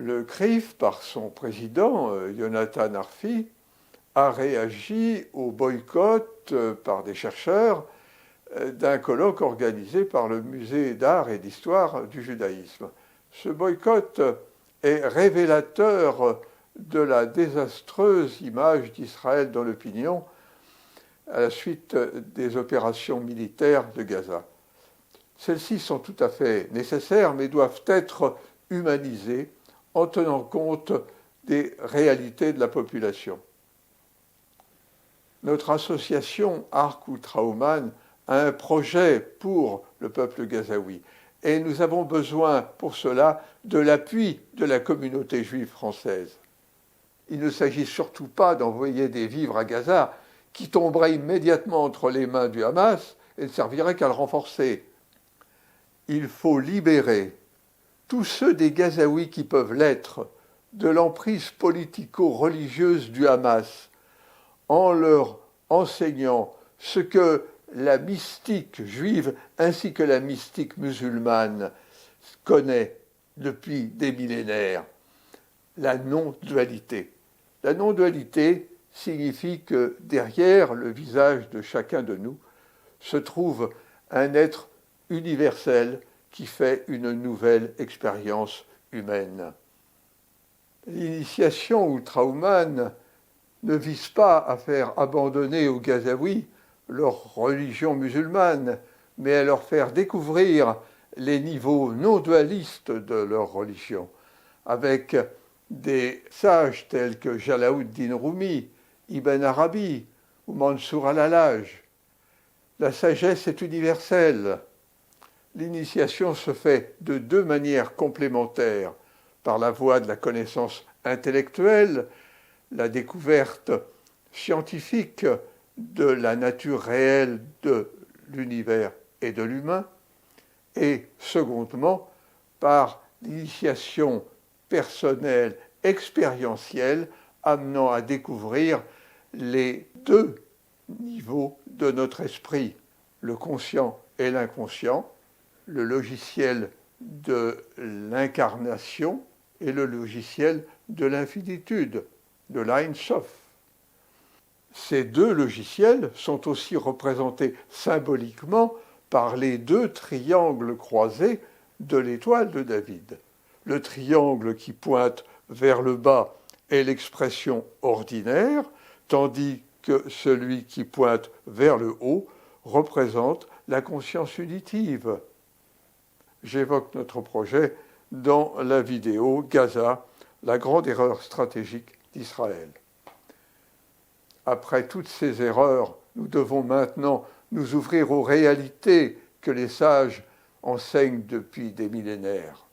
Le CRIF, par son président, Yonatan Arfi, a réagi au boycott par des chercheurs d'un colloque organisé par le Musée d'art et d'histoire du judaïsme. Ce boycott est révélateur de la désastreuse image d'Israël dans l'opinion à la suite des opérations militaires de Gaza. Celles-ci sont tout à fait nécessaires, mais doivent être humanisées en tenant compte des réalités de la population. Notre association Arc Ultrahuman a un projet pour le peuple gazaoui et nous avons besoin pour cela de l'appui de la communauté juive française. Il ne s'agit surtout pas d'envoyer des vivres à Gaza qui tomberaient immédiatement entre les mains du Hamas et ne serviraient qu'à le renforcer. Il faut libérer tous ceux des Gazaouis qui peuvent l'être de l'emprise politico-religieuse du Hamas en leur enseignant ce que la mystique juive ainsi que la mystique musulmane connaît depuis des millénaires, la non-dualité. La non-dualité signifie que derrière le visage de chacun de nous se trouve un être universel qui fait une nouvelle expérience humaine. L'initiation ultrahumaine ne vise pas à faire abandonner aux Gazaouis leur religion musulmane, mais à leur faire découvrir les niveaux non dualistes de leur religion, avec des sages tels que Jalaluddin Rumi, Ibn Arabi ou Mansour al-Hallaj. La sagesse est universelle. L'initiation se fait de deux manières complémentaires, par la voie de la connaissance intellectuelle, la découverte scientifique de la nature réelle de l'univers et de l'humain, et secondement, par l'initiation personnelle, expérientielle, amenant à découvrir les deux niveaux de notre esprit, le conscient et l'inconscient, le logiciel de l'incarnation et le logiciel de l'infinitude, de l'Ein Sof. Ces deux logiciels sont aussi représentés symboliquement par les deux triangles croisés de l'étoile de David. Le triangle qui pointe vers le bas est l'expression ordinaire, tandis que celui qui pointe vers le haut représente la conscience unitive. J'évoque notre projet dans la vidéo Gaza, la grande erreur stratégique d'Israël. Après toutes ces erreurs, nous devons maintenant nous ouvrir aux réalités que les sages enseignent depuis des millénaires.